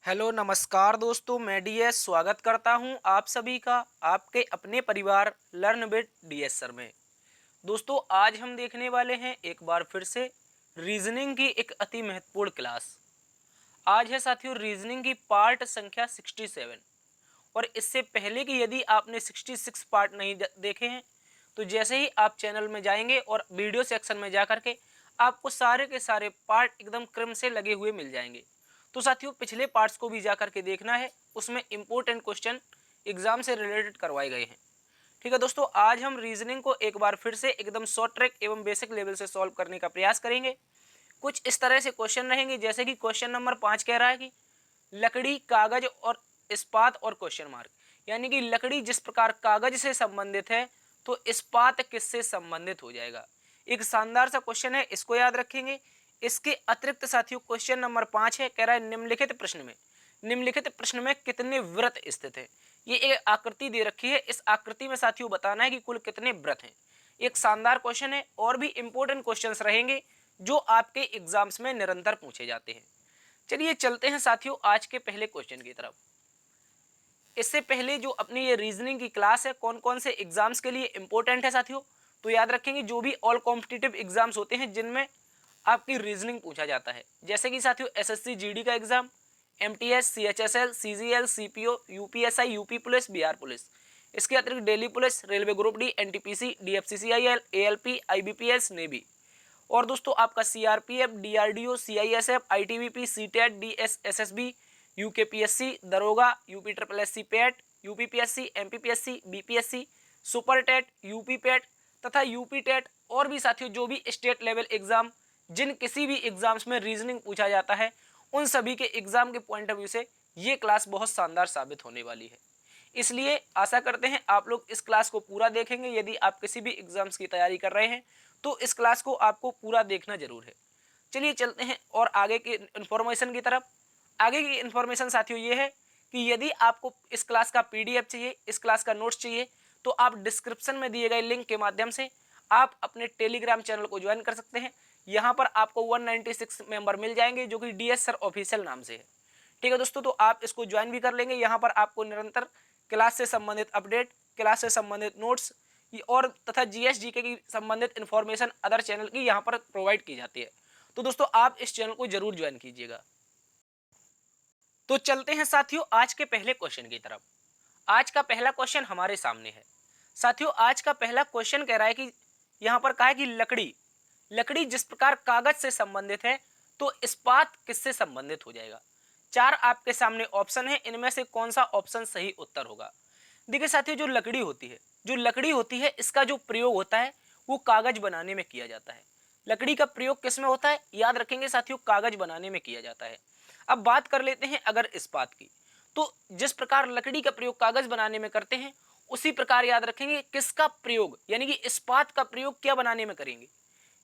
Hello नमस्कार दोस्तों, मैं डीएस स्वागत करता हूं आप सभी का आपके अपने परिवार लर्न विद डीएस सर में। दोस्तों, आज हम देखने वाले हैं एक बार फिर से रीजनिंग की एक अति महत्वपूर्ण क्लास। आज है साथियों रीजनिंग की पार्ट संख्या 67। और इससे पहले कि यदि आपने 66 पार्ट नहीं देखे हैं तो जैसे ही आप चैनल में जाएंगे और वीडियो सेक्शन में जा करके आपको सारे के सारे पार्ट एकदम क्रम से लगे हुए मिल जाएंगे। तो साथियों, पिछले पार्ट्स को भी जा करके देखना है, उसमें इंपॉर्टेंट क्वेश्चन एग्जाम से रिलेटेड करवाए गए हैं। ठीक है दोस्तों, आज हम रीजनिंग को एक बार फिर से एकदम शॉर्ट ट्रैक एवं बेसिक लेवल से सॉल्व करने का प्रयास करेंगे। कुछ इस तरह से क्वेश्चन रहेंगे, जैसे कि क्वेश्चन नंबर 5 कह रहा है कि लकड़ी, कागज और इस्पात और क्वेश्चन मार्क, यानी कि लकड़ी जिस प्रकार कागज से संबंधित है तो इस्पात किससे संबंधित हो जाएगा। एक शानदार सा क्वेश्चन है, इसको याद रखेंगे। इसके अतिरिक्त साथियों क्वेश्चन नंबर 5 है, कह रहा है निम्नलिखित प्रश्न में कितने व्रत स्थित है। ये एक आकृति दे रखी है, इस आकृति में साथियों बताना है कि कुल कितने व्रत हैं। एक शानदार क्वेश्चन है और भी इंपॉर्टेंट क्वेश्चंस रहेंगे जो आपके एग्जाम्स में निरंतर पूछे जाते हैं। चलिए चलते हैं साथियों आज के पहले क्वेश्चन की तरफ। इससे पहले जो अपनी ये रीजनिंग की क्लास है कौन कौन से एग्जाम्स के लिए इंपॉर्टेंट है साथियों, तो याद रखेंगे जो भी ऑल कॉम्पिटिटिव एग्जाम्स होते हैं जिनमें आपकी रीजनिंग पूछा जाता है, जैसे कि साथियों एसएससी जीडी का exam, MTS, CHSL, CGL, CPO, UPSI, UP police, Bihar police. इसके अतिरिक्त Delhi police, railway group D, NTPC, DFCCIL, ALP, IBPS, navy. और दोस्तों आपका CRPF, DRDO, CISF, ITBP, CTET, DSSSB, UKPSC, दरोगा, UP triple SC PET, UPPSC, MPPSC, BPSC, super TET, UP PET तथा UP TET. और भी साथियों जो भी स्टेट लेवल एग्जाम, जिन किसी भी एग्जाम्स में रीजनिंग पूछा जाता है, उन सभी के एग्जाम के पॉइंट ऑफ व्यू से ये क्लास बहुत शानदार साबित होने वाली है। इसलिए आशा करते हैं आप लोग इस क्लास को पूरा देखेंगे। यदि आप किसी भी एग्जाम्स की तैयारी कर रहे हैं तो इस क्लास को आपको पूरा देखना जरूर है। चलिए चलते हैं और आगे की इन्फॉर्मेशन की तरफ। आगे की इन्फॉर्मेशन साथियों ये है कि यदि आपको इस क्लास का पीडीएफ चाहिए, इस क्लास का नोट्स चाहिए, तो आप डिस्क्रिप्शन में दिए गए लिंक के माध्यम से आप अपने टेलीग्राम चैनल को ज्वाइन कर सकते हैं। यहाँ पर आपको 196 मेंबर मिल जाएंगे जो कि डीएस सर ऑफिशियल नाम से है। ठीक है दोस्तों, तो आप इसको ज्वाइन भी कर लेंगे। यहाँ पर आपको निरंतर क्लास से संबंधित अपडेट, क्लास से संबंधित नोट्स और तथा जीएस जीके की संबंधित इन्फॉर्मेशन अदर चैनल की यहाँ पर प्रोवाइड की जाती है। तो दोस्तों आप इस चैनल को जरूर ज्वाइन कीजिएगा। तो चलते हैं साथियों आज के पहले क्वेश्चन की तरफ। आज का पहला क्वेश्चन हमारे सामने है। साथियों आज का पहला क्वेश्चन कह रहा है कि यहाँ पर कहा है कि लकड़ी जिस प्रकार कागज से संबंधित है तो इस्पात किससे संबंधित हो जाएगा। चार आपके सामने ऑप्शन है, इनमें से कौन सा ऑप्शन सही उत्तर होगा। देखिए साथियों जो लकड़ी होती है इसका जो प्रयोग होता है वो कागज बनाने में किया जाता है। लकड़ी का प्रयोग किस में होता है, याद रखेंगे साथियों, कागज बनाने में किया जाता है। अब बात कर लेते हैं अगर इस्पात की, तो जिस प्रकार लकड़ी का प्रयोग कागज बनाने में करते हैं उसी प्रकार याद रखेंगे किसका प्रयोग, यानी कि इस्पात का प्रयोग क्या बनाने में करेंगे।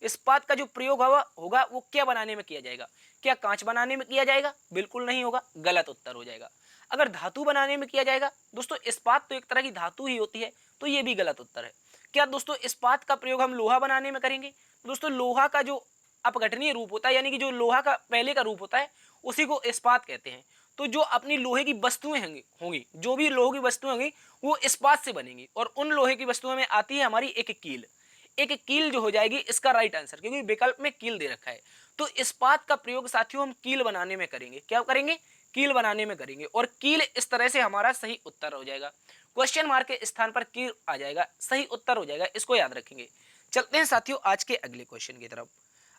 इस्पात का जो प्रयोग होगा वो क्या बनाने में किया जाएगा। क्या कांच बनाने में किया जाएगा, बिल्कुल नहीं होगा, गलत उत्तर हो जाएगा। अगर धातु बनाने में किया जाएगा, दोस्तों इस्पात तो एक तरह की धातु ही होती है, तो ये भी गलत उत्तर है। क्या दोस्तों इस्पात का प्रयोग हम लोहा बनाने में करेंगे, दोस्तों लोहा का जो अपघटनीय रूप होता है, यानी कि जो लोहा का पहले का रूप होता है उसी को इस्पात कहते हैं। तो जो अपनी लोहे की वस्तुएं होंगी, जो भी लोहे की वस्तुएं होंगी वो इस्पात से बनेंगी। और उन लोहे की वस्तुओं में आती है हमारी एक कील जो हो जाएगी इसका राइट आंसर, क्योंकि विकल्प में कील दे रखा है। तो इस्पात का प्रयोग साथियों हम कील बनाने में करेंगे। क्या करेंगे, कील बनाने में करेंगे। और कील इस तरह से हमारा सही उत्तर हो जाएगा। क्वेश्चन मार्क के स्थान पर कील आ जाएगा, सही उत्तर हो जाएगा, इसको याद रखेंगे। चलते हैं साथियों आज के अगले क्वेश्चन की तरफ।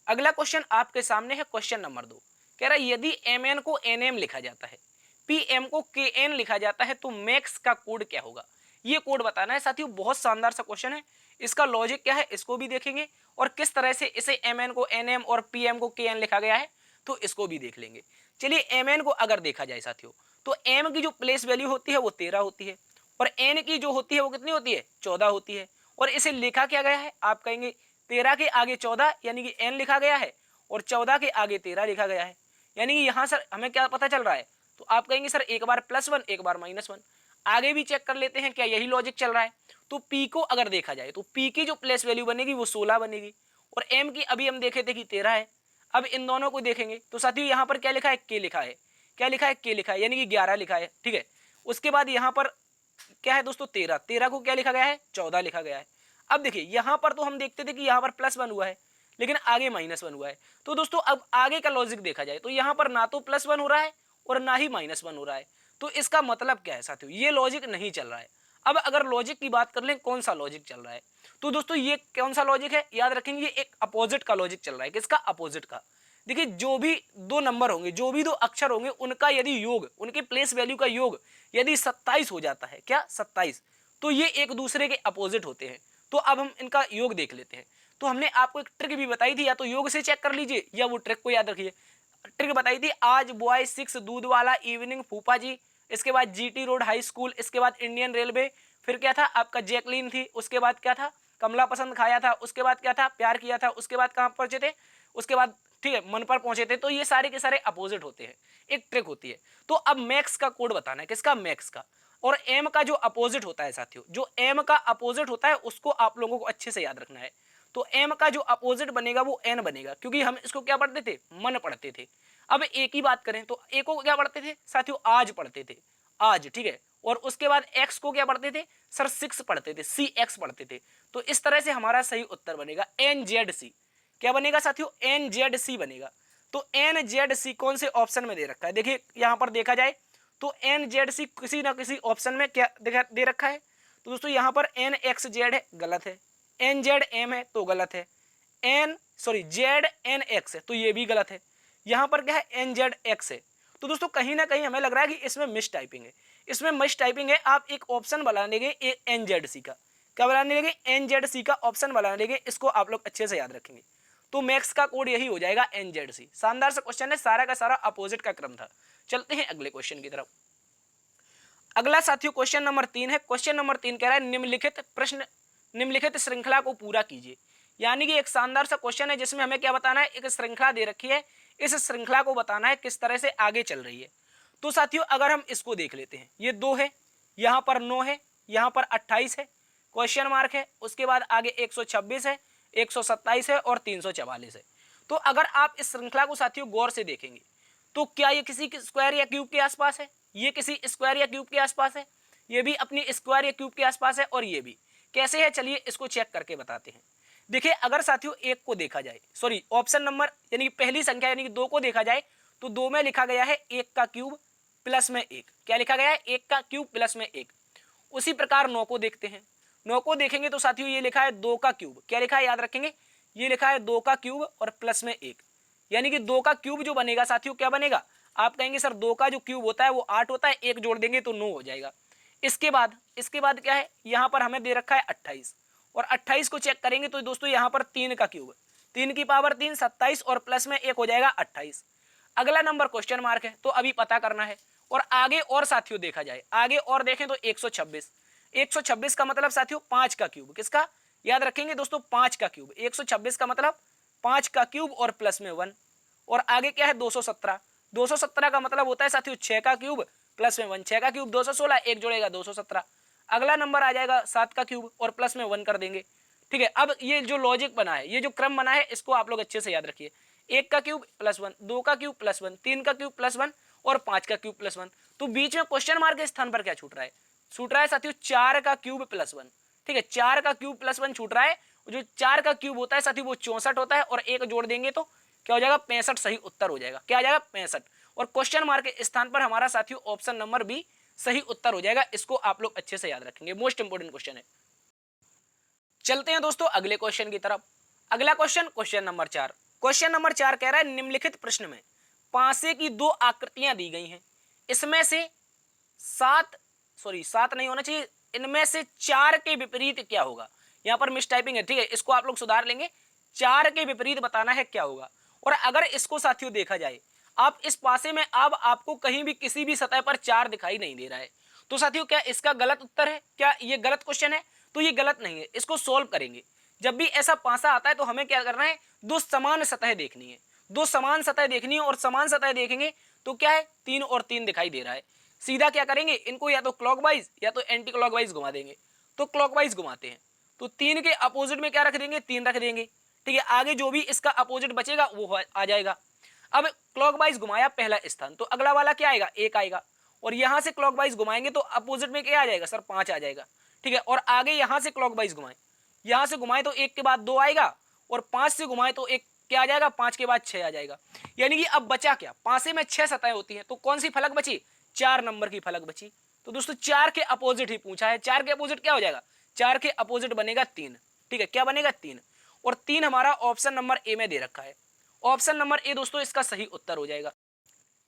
अगला क्वेश्चन आपके सामने है क्वेश्चन नंबर 2। कह रहा है यदि एम को एन लिखा जाता है, पी को के लिखा जाता है तो मैक्स का कोड क्या होगा। ये कोड बताना है साथियों। बहुत शानदार सा क्वेश्चन है, इसका लॉजिक क्या है इसको भी देखेंगे और किस तरह से इसे एम को एन और पी को के लिखा गया है तो इसको भी देख लेंगे। चलिए एम को अगर देखा जाए साथियों तो एम की जो प्लेस वैल्यू होती है वो 13 होती है और एन की जो होती है वो कितनी होती है, 14 होती है। और इसे लिखा क्या गया है, आप कहेंगे 13 के आगे 14 यानी कि एन लिखा गया है और 14 के आगे 13 लिखा गया है। यानी कि यहाँ सर हमें क्या पता चल रहा है, तो आप कहेंगे सर एक बार +1 एक बार -1। आगे भी चेक कर लेते हैं क्या यही लॉजिक चल रहा है। तो पी को अगर देखा जाए तो पी की जो प्लेस वैल्यू बनेगी वो 16 बनेगी और एम की अभी हम देखे थे कि 13 है। अब इन दोनों को देखेंगे तो साथियों यहाँ पर क्या लिखा है, के लिखा है। क्या लिखा है, के लिखा है, यानी कि 11 लिखा है, ठीक है। उसके बाद यहाँ पर क्या है दोस्तों 13, 13 को क्या लिखा गया है, 14 लिखा गया है। अब देखिए यहाँ पर तो हम देखते थे कि यहाँ पर प्लस वन हुआ है, लेकिन आगे माइनस वन हुआ है। तो दोस्तों अब आगे का लॉजिक देखा जाए तो यहाँ पर ना तो प्लस वन हो रहा है और ना ही माइनस वन हो रहा है। तो इसका मतलब क्या है साथियों, ये लॉजिक नहीं चल रहा है। अब अगर लॉजिक की बात कर लें, कौन सा लॉजिक चल रहा है, तो दोस्तों ये कौन सा लॉजिक है, याद रखेंगे, ये एक अपोजिट का लॉजिक चल रहा है। किसका, अपोजिट का। देखिए जो भी दो नंबर होंगे, जो भी दो अक्षर होंगे, उनका यदि योग, उनके प्लेस वैल्यू का योग यदि 27 हो जाता है, क्या 27, तो ये एक दूसरे के अपोजिट होते हैं। तो अब हम इनका योग देख लेते हैं। तो हमने आपको एक ट्रिक भी बताई थी, या तो योग से चेक कर लीजिए या वो ट्रिक को याद रखिए। ट्रिक बताई थी, आज बॉय 6 दूध वाला, इवनिंग फूफा जी, इसके बाद जीटी रोड हाई स्कूल, इसके बाद इंडियन रेलवे, फिर क्या था आपका जैकलीन थी, उसके बाद क्या था कमला पसंद खाया था, उसके बाद क्या था प्यार किया था, उसके बाद कहाँ पहुंचे थे, उसके बाद ठीक है मन पर पहुंचे थे। तो ये सारे के सारे अपोजिट होते हैं, एक ट्रिक होती है। तो अब मैक्स का कोड बताना है, किसका, मैक्स का। और एम का जो अपोजिट होता है साथियों, जो एम का अपोजिट होता है उसको आप लोगों को अच्छे से याद रखना है। तो एम का जो अपोजिट बनेगा वो एन बनेगा, क्योंकि हम इसको क्या पढ़ते थे, मन पढ़ते थे। अब ए की बात करें तो ए को क्या पढ़ते थे साथियों, आज पढ़ते थे, आज, ठीक है। और उसके बाद एक्स को क्या पढ़ते थे सर, 6 पढ़ते थे, सी एक्स पढ़ते थे। तो इस तरह से हमारा सही उत्तर बनेगा एन जेड सी। क्या बनेगा साथियों, एन जेड सी बनेगा। तो एन जेड सी कौन से ऑप्शन में दे रखा है, देखिए यहां पर देखा जाए तो एन जेड सी किसी ना किसी ऑप्शन में क्या दे रखा है। तो दोस्तों यहां पर एन एक्स जेड है, गलत है। एन जेड एम है तो गलत है। जेड एन एक्स है तो ये भी गलत है। यहां पर क्या है, एन जेड एक्स है। तो दोस्तों कहीं ना कहीं हमें लग रहा है कि इसमें मिस टाइपिंग है, इसमें मिस टाइपिंग है। आप एक ऑप्शन बना लेंगे एन जेड सी का, क्या बनाने लगे, एन जेड सी का ऑप्शन बना लेंगे, इसको आप लोग अच्छे से याद रखेंगे। तो मैक्स का कोड यही हो जाएगा एन जेड सी। शानदार सा क्वेश्चन है, सारा का सारा अपोजिट का क्रम था। चलते हैं अगले क्वेश्चन की तरफ। अगला साथियों क्वेश्चन नंबर 3 है। क्वेश्चन नंबर 3 कह रहा है निम्नलिखित प्रश्न, निम्नलिखित श्रृंखला को पूरा कीजिए। यानी कि एक शानदार सा क्वेश्चन है जिसमें हमें क्या बताना है, एक श्रृंखला दे रखी है, इस श्रृंखला को बताना है किस तरह से आगे चल रही है। तो साथियों अगर हम इसको देख लेते हैं, ये 2 है, यहाँ पर 9 है, यहाँ पर 28 है, क्वेश्चन मार्क है, उसके बाद आगे 126 है, 127 है और 344 है। तो अगर आप इस श्रृंखला को साथियों गौर से देखेंगे तो क्या ये किसी स्क्वायर या क्यूब के आसपास है, ये किसी स्क्वायर या क्यूब के आसपास है, ये भी अपनी स्क्वायर या क्यूब के आसपास है, और ये भी कैसे है, चलिए इसको चेक करके बताते हैं। देखिए अगर साथियों एक को देखा जाए, सॉरी ऑप्शन नंबर यानी कि पहली संख्या यानी कि 2 को देखा जाए तो 2 में लिखा गया है 1 का क्यूब प्लस में 1, क्या लिखा गया है, 1 का क्यूब प्लस में 1। उसी प्रकार 9 को देखते हैं, 9 को देखेंगे तो साथियों ये लिखा है 2 का क्यूब, क्या लिखा है याद रखेंगे, ये लिखा है 2 का क्यूब और प्लस में 1। यानी कि 2 का क्यूब जो बनेगा साथियों क्या बनेगा, आप कहेंगे सर 2 का जो क्यूब होता है वो 8 होता है, 1 जोड़ देंगे तो 9 हो जाएगा। इसके बाद क्या है, यहाँ पर हमें दे रखा है 28, और 28 को चेक करेंगे तो दोस्तों यहाँ पर 3 का क्यूब, 3 की पावर 3 27 और प्लस में 1 हो जाएगा 28। अगला नंबर क्वेश्चन मार्क है, तो अभी पता करना है। और आगे और साथियों देखा जाए, आगे और देखें तो 126, 126 का मतलब साथियों 5 का क्यूब, किसका, याद रखेंगे दोस्तों 5 का क्यूब, 126 का मतलब 5 का क्यूब और प्लस में 1। और आगे क्या है 217, 217 का मतलब होता है साथियों 6 का क्यूब प्लस में 1, 6 का क्यूब 216, 1 जोड़ेगा 217। अगला नंबर आ जाएगा 7 का क्यूब और प्लस में 1 कर देंगे, ठीक है। अब ये जो लॉजिक बना है, ये जो क्रम बना है, इसको आप लोग अच्छे से याद रखिए। 1 का क्यूब प्लस 1, 2 का क्यूब प्लस 1, 3 का क्यूब प्लस 1 और 5 का क्यूब प्लस 1। तो बीच में क्वेश्चन मार्क के स्थान पर क्या छूट रहा है, छूट रहा है साथियों 4 का क्यूब प्लस 1, ठीक है, 4 का क्यूब प्लस 1 छूट रहा है। जो 4 का क्यूब होता है साथियों वो 64 होता है, और 1 जोड़ देंगे तो क्या हो जाएगा 65, सही उत्तर हो जाएगा, क्या आ जाएगा 65। और क्वेश्चन मार्क के स्थान पर हमारा साथियों ऑप्शन नंबर बी सही उत्तर हो जाएगा। इसको आप लोग अच्छे से याद रखेंगे, मोस्ट इंपोर्टेंट क्वेश्चन है। चलते हैं दोस्तों अगले क्वेश्चन की तरफ। अगला question, question number 4। Question number 4 कह रहा है निम्नलिखित प्रश्न में पासे की 2 आकृतियां दी गई हैं, इसमें से 7 नहीं होना चाहिए, इनमें से 4 के विपरीत क्या होगा। यहां पर मिस टाइपिंग है, ठीक है, इसको आप लोग सुधार लेंगे। 4 के विपरीत बताना है क्या होगा। और अगर इसको साथियों देखा जाए, आप इस पासे में अब आपको कहीं भी किसी भी सतह पर 4 दिखाई नहीं दे रहा है, तो साथियों क्या इसका गलत उत्तर है, क्या ये गलत क्वेश्चन है, तो ये गलत नहीं है। इसको सोल्व करेंगे, जब भी ऐसा पासा आता है तो हमें क्या करना है, 2 समान सतह देखनी है, 2 समान सतह देखनी है। और समान सतह देखेंगे तो क्या है 3 और 3 दिखाई दे रहा है, सीधा क्या करेंगे, इनको या तो क्लॉकवाइज या तो एंटी क्लॉकवाइज घुमा देंगे। तो क्लॉकवाइज घुमाते हैं तो 3 के अपोजिट में क्या रख देंगे, 3 रख देंगे, ठीक है। आगे जो भी इसका अपोजिट बचेगा वो आ जाएगा। अब क्लॉकवाइज घुमाया पहला स्थान, तो अगला वाला क्या आएगा, 1 आएगा। और यहां से क्लॉकवाइज घुमाएंगे तो अपोजिट में क्या आ जाएगा सर, 5 आ जाएगा, ठीक है। और आगे यहां से क्लॉकवाइज घुमाएं, यहां से घुमाएं तो 1 के बाद 2 आएगा, और 5 से घुमाएं तो 1 क्या आ जाएगा, 5 के बाद 6 आ जाएगा। यानी कि अब बचा क्या, 5 में 6 सतहें होती हैं, तो कौन सी फलक बची, 4 नंबर की फलक बची। तो दोस्तों 4 के अपोजिट ही पूछा है, 4 के अपोजिट क्या हो जाएगा, 4 के अपोजिट बनेगा 3, ठीक है, क्या बनेगा 3। और 3 हमारा ऑप्शन नंबर ए में दे रखा है, ऑप्शन नंबर ए दोस्तों इसका सही उत्तर हो जाएगा।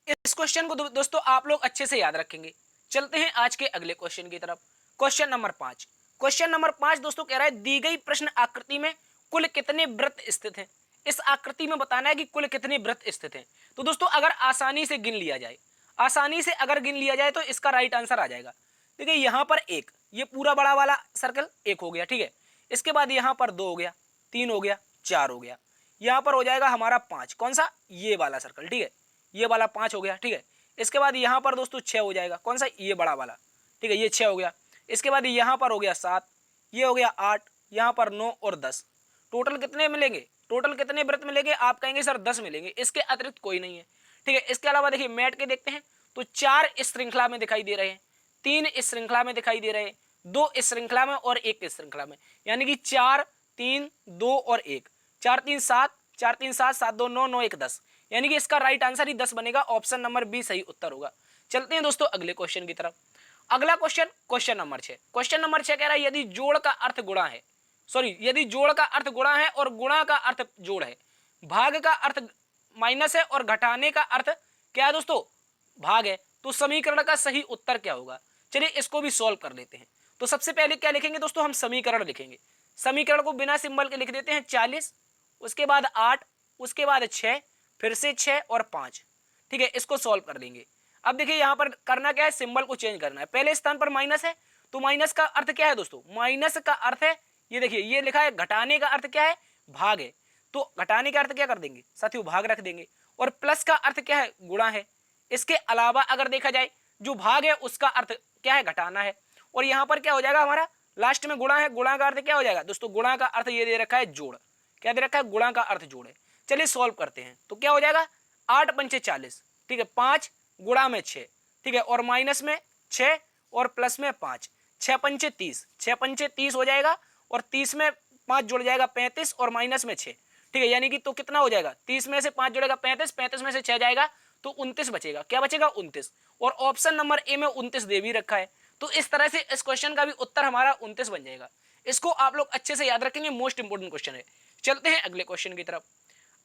इस क्वेश्चन को दोस्तों आप लोग अच्छे से याद रखेंगे। चलते हैं आज के अगले क्वेश्चन की तरफ। क्वेश्चन नंबर 5, क्वेश्चन नंबर 5 दोस्तों कह रहा है दी गई प्रश्न आकृति में कुल कितने वृत्त स्थित हैं। इस आकृति में बताना है कि कुल कितने वृत्त स्थित हैं। तो दोस्तों अगर आसानी से गिन लिया जाए, आसानी से अगर गिन लिया जाए तो इसका राइट आंसर आ जाएगा। देखिए यहां पर 1, ये पूरा बड़ा वाला सर्कल 1 हो गया, ठीक है। इसके बाद यहां पर 2 हो गया, 3 हो गया, 4 हो गया, यहां पर हो जाएगा हमारा 5, कौन सा, ये वाला सर्कल, ठीक है, ये वाला 5 हो गया, ठीक है। इसके बाद यहां पर दोस्तों 6 हो जाएगा, कौन सा, ये बड़ा वाला, ठीक है, ये 6 हो गया। इसके बाद यहां पर हो गया 7, ये हो गया 8, यहां पर 9 और 10। टोटल कितने मिलेंगे, टोटल कितने वृत्त मिलेंगे, आप कहेंगे सर 10 मिलेंगे, इसके अतिरिक्त कोई नहीं है, ठीक है। इसके अलावा देखिए मैट के देखते हैं तो 4 इस श्रृंखला में दिखाई दे रहे हैं, 3 इस श्रृंखला में दिखाई दे रहे हैं, 2 इस श्रृंखला में और 1 इस श्रृंखला में, यानी कि 4 3 2 और 1, 4 3 7, 4 3 7, 7 2 9, 9 1 10, यानी कि इसका राइट आंसर ही 10 बनेगा, ऑप्शन नंबर बी सही उत्तर होगा। चलते हैं दोस्तों अगले क्वेश्चन की तरफ। अगला question, question number 6, question number 6 कह रहा है यदि जोड़ का अर्थ गुणा है, सॉरी यदि जोड़ का अर्थ गुणा है और गुणा का अर्थ जोड़ है, भाग का अर्थ माइनस है और घटाने का अर्थ क्या है दोस्तों, भाग है, तो समीकरण का सही उत्तर क्या होगा। चलिए इसको भी सॉल्व कर लेते हैं। तो सबसे पहले क्या लिखेंगे दोस्तों, हम समीकरण लिखेंगे। समीकरण को बिना सिंबल के लिख देते हैं 40, उसके बाद 8, उसके बाद 6, फिर से 6 और 5, ठीक है, इसको सॉल्व कर लेंगे। अब देखिए यहां पर करना क्या है, सिंबल को चेंज करना है। पहले स्थान पर माइनस है, तो माइनस का अर्थ क्या है दोस्तों, माइनस का अर्थ है, ये देखिए ये लिखा है, घटाने का अर्थ क्या है, भाग है, तो घटाने का अर्थ क्या कर देंगे साथियों, भाग रख देंगे। और प्लस का अर्थ क्या है, गुणा है। इसके अलावा अगर देखा जाए जो भाग है उसका अर्थ क्या है, घटाना है। और यहां पर क्या हो जाएगा हमारा, लास्ट में गुणा है, गुणा का अर्थ क्या हो जाएगा दोस्तों, गुणा का अर्थ ये दे रखा है जोड़, क्या दे रखा है, गुणा का अर्थ जोड़ है। चलिए सॉल्व करते हैं, तो क्या हो जाएगा, 8 पंचे 40, ठीक है, 5 गुणा में 6, ठीक है, और माइनस में 6 और प्लस में 5, 6 पंचे 30, 6 पंचे 30 हो जाएगा, और 30 में 5 जुड़ जाएगा 35 और माइनस में 6, ठीक है, यानी कि तो कितना हो जाएगा, 30 में से 5 जुड़ेगा 35, 35 में से 6 जाएगा तो 29 बचेगा, क्या बचेगा 29। और ऑप्शन नंबर ए में 29 दे भी रखा है, तो इस तरह से इस क्वेश्चन का भी उत्तर हमारा 29 बन जाएगा। इसको आप लोग अच्छे से याद रखेंगे, मोस्ट इंपोर्टेंट क्वेश्चन है। चलते हैं अगले क्वेश्चन की तरफ।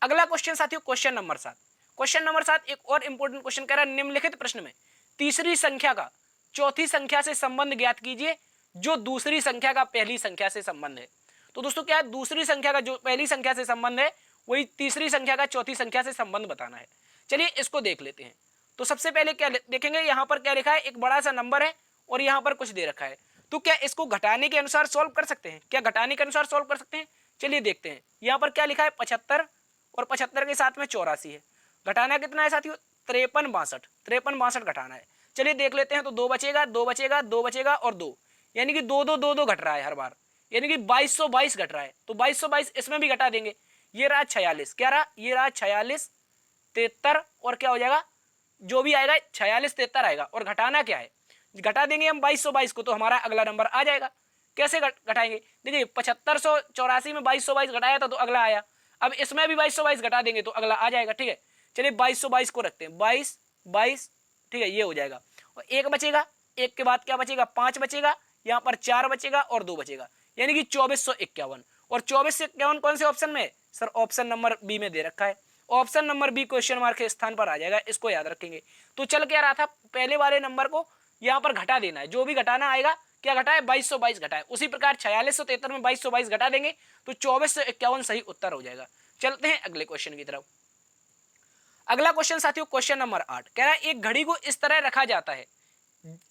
अगला क्वेश्चन साथियों क्वेश्चन नंबर 7, क्वेश्चन नंबर 7 एक और इंपोर्टेंट क्वेश्चन कह रहा है निम्नलिखित प्रश्न में तीसरी संख्या का चौथी संख्या से संबंध ज्ञात कीजिए जो दूसरी संख्या का पहली संख्या से संबंध है। तो दोस्तों क्या है, दूसरी संख्या का जो पहली संख्या से संबंध है वही तीसरी संख्या का चौथी संख्या से संबंध बताना है। चलिए इसको देख लेते हैं। तो सबसे पहले क्या देखेंगे, यहाँ पर क्या लिखा है, एक बड़ा सा नंबर है और यहाँ पर कुछ दे रखा है, तो क्या इसको घटाने के अनुसार सॉल्व कर सकते हैं, क्या घटाने के अनुसार सॉल्व कर सकते हैं। चलिए देखते हैं, यहाँ पर क्या लिखा है 75 और 75 के साथ में 84 है, घटाना कितना है साथियों 53 62, 53 62 घटाना है। चलिए देख लेते हैं, तो 2 बचेगा 2 बचेगा 2 बचेगा और 2, यानी कि 2 2 2 2 घट रहा है हर बार, यानी कि 2222 घट रहा है, तो 2222 इसमें भी घटा देंगे, ये रहा 46, क्या रहा, ये रहा 46 73 और क्या हो जाएगा, जो भी आएगा 46 73 आएगा। और घटाना क्या है, घटा देंगे हम 2222 को तो हमारा अगला नंबर आ जाएगा। कैसे घटाएंगे, देखिए 7584 में 2222 घटाया था तो अगला आया, अब इसमें भी 2222 घटा देंगे तो अगला आ जाएगा, ठीक है। चलिए 2222 को रखते हैं, 22 22, ठीक है, ये हो जाएगा। और एक बचेगा, एक के बाद क्या बचेगा 5 बचेगा, यहाँ पर 4 बचेगा और 2 बचेगा, यानी कि 2451। और 2451 कौन से ऑप्शन में, सर ऑप्शन नंबर बी में दे रखा है, option number B question mark के स्थान पर आ जाएगा, इसको याद रखेंगे। तो चल क्या रहा था, पहले वाले नंबर को यहाँ पर घटा देना है, जो भी घटाना आएगा क्या घटाए 2222 घटाए, उसी प्रकार 4673 में 2222 घटा देंगे तो 2451 सही उत्तर हो जाएगा। चलते हैं अगले क्वेश्चन की तरफ। अगला क्वेश्चन साथियों क्वेश्चन नंबर 8 कह रहा है एक घड़ी को इस तरह रखा जाता है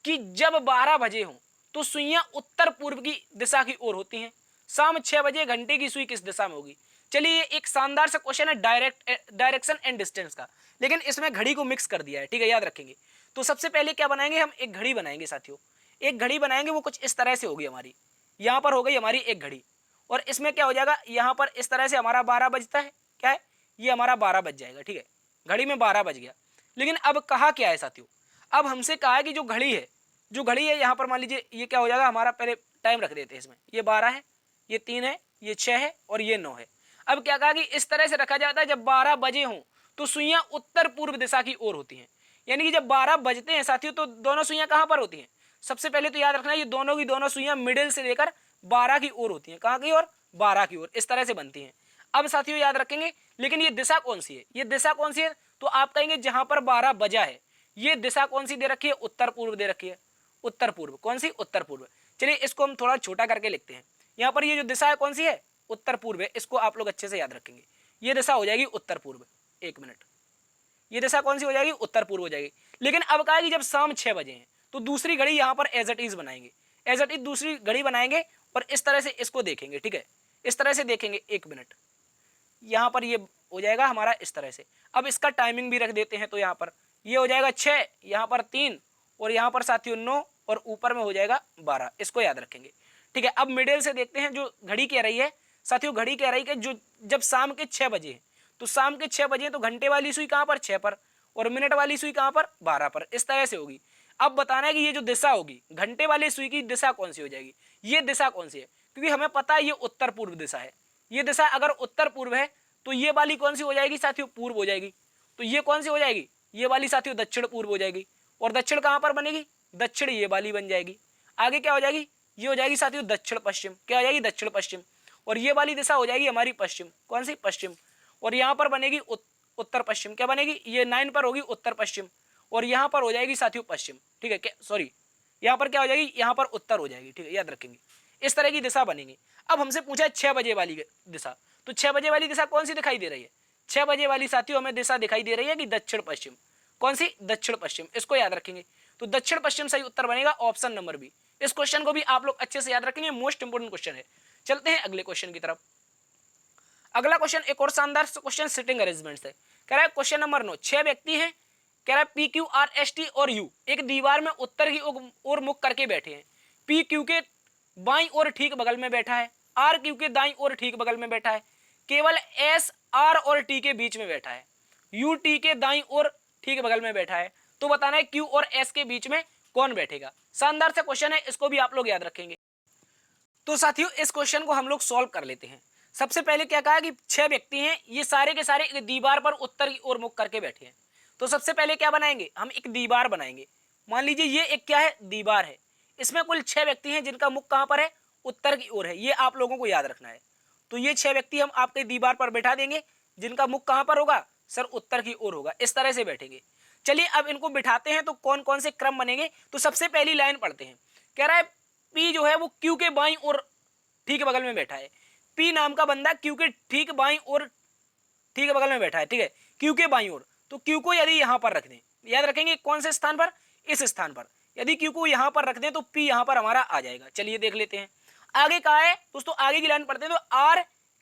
कि जब 12 बजे हो तो सुइयां उत्तर पूर्व की दिशा की ओर होती हैं, शाम 6 बजे घंटे की सुई किस दिशा में होगी। चलिए ये एक शानदार सा क्वेश्चन है डायरेक्शन एंड डिस्टेंस का, लेकिन इसमें घड़ी को मिक्स कर दिया है, ठीक है, याद रखेंगे। तो सबसे पहले क्या बनाएंगे, हम एक घड़ी बनाएंगे साथियों, एक घड़ी बनाएंगे, वो कुछ इस तरह से होगी हमारी, यहाँ पर हो गई हमारी एक घड़ी, और इसमें क्या हो जाएगा, यहाँ पर इस तरह से हमारा 12 बजता है, क्या है, ये हमारा 12 बज जाएगा, ठीक है, घड़ी में 12 बज गया। लेकिन अब कहा क्या है साथियों, अब हमसे कहा है कि जो घड़ी है यहाँ पर मान लीजिए ये क्या हो जाएगा हमारा, पहले टाइम रख देते हैं इसमें, ये 12 है, ये 3 है, ये 6 है और ये 9 है। अब क्या कहा कि इस तरह से रखा जाता है जब 12 बजे हों तो सुइयां उत्तर पूर्व दिशा की ओर होती हैं। यानी कि जब 12 बजते हैं साथियों तो दोनों सुइयां कहां पर होती हैं, सबसे पहले तो याद रखना ये दोनों की दोनों सुइयां मिडिल से लेकर 12 की ओर होती हैं। कहां की ओर, 12 की ओर, इस तरह से बनती हैं। अब साथियों याद रखेंगे, लेकिन ये दिशा कौन सी है, ये दिशा कौन सी है, तो आप कहेंगे जहां पर 12 बजा है ये दिशा कौन सी दे रखी है, उत्तर पूर्व दे रखी है। उत्तर पूर्व, कौन सी, उत्तर पूर्व। चलिए इसको हम थोड़ा छोटा करके लिखते हैं। यहाँ पर ये जो दिशा है कौन सी है, उत्तर पूर्व है। इसको आप लोग अच्छे से याद रखेंगे, ये दिशा हो जाएगी उत्तर पूर्व। एक मिनट, ये दिशा कौन सी हो जाएगी, उत्तर पूर्व हो जाएगी। लेकिन अब कहा कि जब शाम 6 बजे हैं तो दूसरी घड़ी यहाँ पर एज इट इज बनाएंगे, एज इट इज दूसरी घड़ी बनाएंगे और इस तरह से इसको देखेंगे। ठीक है, इस तरह से देखेंगे। एक मिनट, यहाँ पर ये हो जाएगा हमारा इस तरह से। अब इसका टाइमिंग भी रख देते हैं, तो यहाँ पर ये हो जाएगा 6, यहाँ पर 3 और यहाँ पर साथियों 9 और ऊपर में हो जाएगा 12। इसको याद रखेंगे। ठीक है, अब मिडिल से देखते हैं जो घड़ी कह रही है साथियों, घड़ी कह रही है कि जो जब शाम के 6 बजे है तो शाम के 6 बजे तो घंटे वाली सुई कहाँ पर, 6 पर, और मिनट वाली सुई कहाँ पर, 12 पर। इस तरह से होगी। अब बताना है कि ये जो दिशा होगी घंटे वाली सुई की दिशा कौन सी हो जाएगी, ये दिशा कौन सी है, क्योंकि हमें पता है ये उत्तर पूर्व दिशा है। ये दिशा अगर उत्तर पूर्व है तो ये वाली कौन सी हो जाएगी साथियों, पूर्व हो जाएगी। तो ये कौन सी हो जाएगी, ये वाली साथियों दक्षिण पूर्व हो जाएगी। और दक्षिण कहाँ पर बनेगी, दक्षिण ये वाली बन जाएगी। आगे क्या हो जाएगी, ये हो जाएगी साथियों दक्षिण पश्चिम। क्या हो जाएगी, दक्षिण पश्चिम। और ये वाली दिशा हो जाएगी हमारी पश्चिम, कौन सी, पश्चिम। और यहाँ पर बनेगी उत्तर पश्चिम। क्या बनेगी, ये 9 पर होगी उत्तर पश्चिम और यहाँ पर हो जाएगी साथियों पश्चिम। ठीक है, सॉरी यहाँ पर क्या हो जाएगी, यहाँ पर उत्तर हो जाएगी। ठीक है, याद रखेंगे, इस तरह की दिशा बनेगी। अब हमसे पूछा है 6 बजे वाली दिशा, तो 6 बजे वाली दिशा कौन सी दिखाई दे रही है, 6 बजे वाली साथियों हमें दिशा दिखाई दे रही है कि दक्षिण पश्चिम। कौन सी, दक्षिण पश्चिम। इसको याद रखेंगे, तो दक्षिण पश्चिम सही उत्तर बनेगा, ऑप्शन नंबर बी। इस क्वेश्चन को भी आप लोग अच्छे से याद रखेंगे, मोस्ट इंपोर्टेंट क्वेश्चन है। चलते हैं अगले क्वेश्चन की तरफ। अगला क्वेश्चन एक और शानदार क्वेश्चन सिटिंग अरेंजमेंट से कह रहा है। क्वेश्चन नंबर 9, 6 व्यक्ति हैं, कह रहा है P Q R S T और यू एक दीवार में उत्तर की ओर मुख करके बैठे हैं। पी क्यू के बाईं ओर ठीक बगल में बैठा है, आर क्यू के दाईं ओर ठीक बगल में बैठा है, केवल एस आर और टी के बीच में बैठा है, यू टी के दाईं ओर ठीक बगल में बैठा है। तो बताना है क्यू और एस के बीच में कौन बैठेगा। शानदार सा क्वेश्चन है, इसको भी आप लोग याद रखेंगे। तो साथियों इस क्वेश्चन को हम लोग सॉल्व कर लेते हैं। सबसे पहले क्या कहा कि 6 व्यक्ति हैं, ये सारे के सारे एक दीवार पर उत्तर की ओर मुख करके बैठे हैं। तो सबसे पहले क्या बनाएंगे, हम एक दीवार बनाएंगे। मान लीजिए ये एक क्या है, दीवार है। इसमें कुल 6 व्यक्ति हैं जिनका मुख कहां पर है, उत्तर की ओर है। ये आप लोगों को याद रखना है। तो ये 6 व्यक्ति हम आपके दीवार पर बैठा देंगे जिनका मुख कहां पर होगा, सर उत्तर की ओर होगा। इस तरह से बैठेंगे। चलिए अब इनको बिठाते हैं तो कौन कौन से क्रम बनेंगे। तो सबसे पहली लाइन पढ़ते हैं। कह रहा है पी जो है वो क्यू के बाईं ओर ठीक बगल में बैठा है। पी नाम का बंदा क्यू के ठीक बाईं ओर ठीक बगल में बैठा है। ठीक है, क्यू के बाईं ओर। तो क्यू को यदि यहां पर रख दें, याद रखेंगे कौन से स्थान पर, इस स्थान पर। यदि क्यू को यहां पर रख दें तो पी यहां पर हमारा आ जाएगा। चलिए देख लेते हैं आगे कहा है दोस्तों। आगे की लाइन पढ़ते हैं तो आर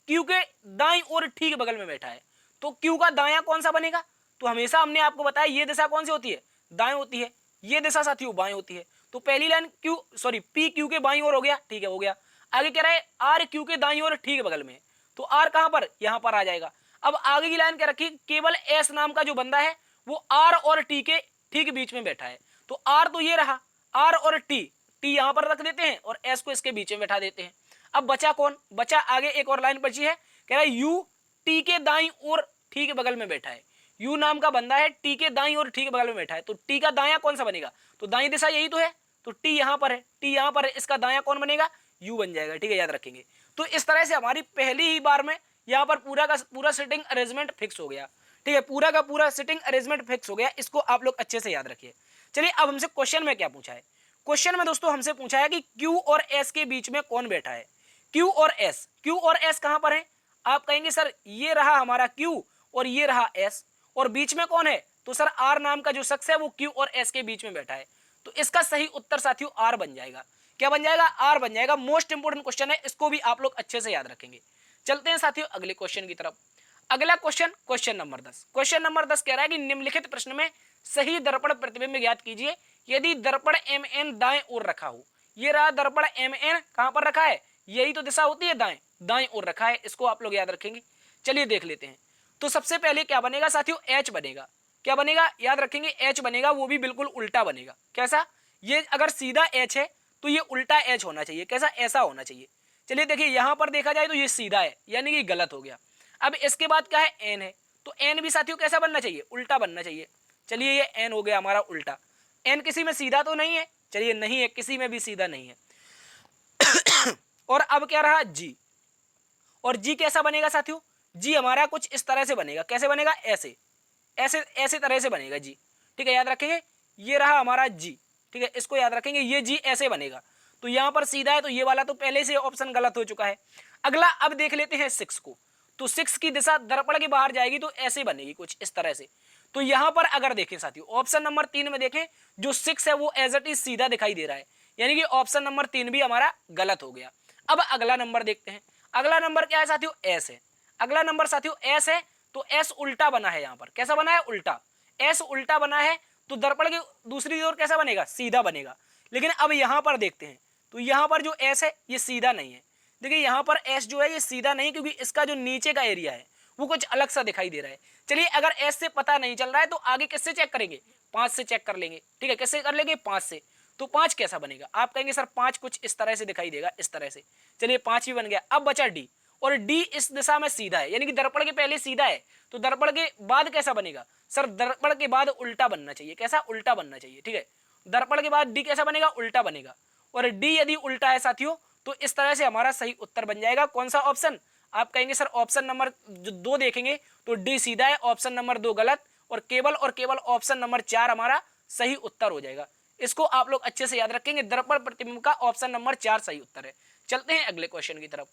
क्यू के दाईं ओर ठीक बगल में बैठा है। तो क्यू का दायां कौन सा बनेगा, तो हमेशा हमने आपको बताया ये दिशा कौन सी होती है, दाएं होती है। ये दिशा साथियों बाएं होती है। तो पहली लाइन पी क्यू के बाईं ओर हो गया। ठीक है, हो गया। आगे कह रहा है आर क्यू के दाईं ओर ठीक बगल में। तो आर कहां पर, यहां पर आ जाएगा। अब आगे की लाइन क्या रखी, केवल एस नाम का जो बंदा है वो आर और टी के ठीक बीच में बैठा है। तो आर तो ये रहा, आर और टी यहां पर रख देते हैं और एस को इसके बीच में बैठा देते हैं। अब बचा कौन, बचा आगे एक और लाइन बची है। कह रहा है यू टी के दाईं ओर ठीक बगल में बैठा है। यू नाम का बंदा है, टी के दाईं ओर ठीक बगल में बैठा है। तो टी का दायां कौन सा बनेगा, तो दाईं दिशा यही तो है। तो टी यहां पर है, टी यहां पर है, इसका दायां कौन बनेगा, यू बन जाएगा। ठीक है, याद रखेंगे। तो इस तरह से हमारी पहली ही बार में यहाँ पर पूरा का पूरा सिटिंग अरेंजमेंट फिक्स हो गया। ठीक है, पूरा का पूरा सिटिंग अरेंजमेंट फिक्स हो गया। इसको आप लोग अच्छे से याद रखिए। चलिए अब हमसे क्वेश्चन में क्या पूछा है। क्वेश्चन में दोस्तों हमसे पूछा है कि क्यू और एस के बीच में कौन बैठा है। क्यू और एस, क्यू और एस कहां पर है, आप कहेंगे सर ये रहा हमारा क्यू और ये रहा एस, और बीच में कौन है, तो सर आर नाम का जो शख्स है वो क्यू और एस के बीच में बैठा है। तो इसका सही उत्तर साथियों आर बन जाएगा। क्या बन जाएगा, आर बन जाएगा। मोस्ट इंपोर्टेंट क्वेश्चन है, इसको भी आप लोग अच्छे से याद रखेंगे। चलते हैं साथियों अगले क्वेश्चन की तरफ। अगला question, question number 10। Question number 10 कह रहा है कि निम्नलिखित प्रश्न में सही दर्पण प्रतिबिंब ज्ञात कीजिए यदि दर्पण एम एन दाएं ओर रखा हो। ये रहा दर्पण एम एन, कहां पर रखा है, यही तो दिशा होती है दाएं ओर रखा है। इसको आप लोग याद रखेंगे। चलिए देख लेते हैं। तो सबसे पहले क्या बनेगा साथियों, एच बनेगा। क्या बनेगा, याद रखेंगे एच बनेगा, वो भी बिल्कुल उल्टा बनेगा। कैसा, ये अगर सीधा एच है तो ये उल्टा एच होना चाहिए। कैसा, ऐसा होना चाहिए। चलिए देखिए यहां पर देखा जाए तो ये सीधा है, यानी कि गलत हो गया। अब इसके बाद क्या है, एन है, तो एन भी साथियों कैसा बनना चाहिए, उल्टा बनना चाहिए। चलिए ये एन हो गया हमारा उल्टा। एन किसी में सीधा तो नहीं है, चलिए नहीं है, किसी में भी सीधा नहीं है। और अब क्या रहा, जी। और जी कैसा बनेगा साथियों, जी हमारा कुछ इस तरह से बनेगा। कैसे बनेगा, ऐसे ऐसे ऐसे तरह से बनेगा जी। ठीक है, याद रखेंगे, ये रहा हमारा जी। ठीक है, इसको याद रखेंगे, ये जी ऐसे बनेगा। तो यहां पर सीधा है, तो ये वाला तो पहले से ऑप्शन गलत हो चुका है। अगला अब देख लेते हैं 6 को। तो 6 की दिशा दर्पण के बाहर जाएगी तो ऐसे बनेगी कुछ इस तरह से। तो यहां पर अगर देखें साथियों, ऑप्शन नंबर 3 में देखें, जो 6 है वो एज इट इज सीधा दिखाई दे रहा है, यानी कि ऑप्शन नंबर 3 भी हमारा गलत हो गया। अब अगला नंबर देखते हैं। अगला नंबर क्या है साथियों, एस है। अगला नंबर साथियों एस है, तो एस उल्टा बना है। यहां पर कैसा बना है, उल्टा। एस उल्टा बना है, तो दर्पण की दूसरी ओर कैसा बनेगा, सीधा बनेगा। लेकिन अब यहां पर देखते हैं, तो यहां पर जो एस है ये सीधा नहीं है। देखिए यहां पर एस जो है ये सीधा नहीं, क्योंकि इसका जो नीचे का एरिया है वो कुछ अलग सा दिखाई दे रहा है। चलिए अगर एस से पता नहीं चल रहा है तो आगे किससे चेक करेंगे, 5 से चेक कर लेंगे। ठीक है, किससे कर लेंगे, 5 से। तो 5 कैसा बनेगा, आप कहेंगे सर 5 कुछ इस तरह से दिखाई देगा, इस तरह से। चलिए 5 भी बन गया। अब बचा डी, और डी इस दिशा में सीधा है, यानी कि दर्पण के पहले सीधा है, तो दर्पण के बाद कैसा बनेगा सर, दर्पण के बाद उल्टा बनना चाहिए। कैसा, उल्टा बनना चाहिए। ठीक है, दर्पण के बाद डी कैसा बनेगा, उल्टा बनेगा। और डी यदि उल्टा है साथियों, तो इस तरह से हमारा सही उत्तर बन जाएगा कौन सा ऑप्शन, आप कहेंगे सर ऑप्शन नंबर जो 2 देखेंगे तो डी सीधा है, ऑप्शन नंबर 2 गलत, और केवल ऑप्शन नंबर 4 हमारा सही उत्तर हो जाएगा। इसको आप लोग अच्छे से याद रखेंगे, दर्पण प्रतिबिंब का ऑप्शन नंबर 4 सही उत्तर है। चलते हैं अगले क्वेश्चन की तरफ।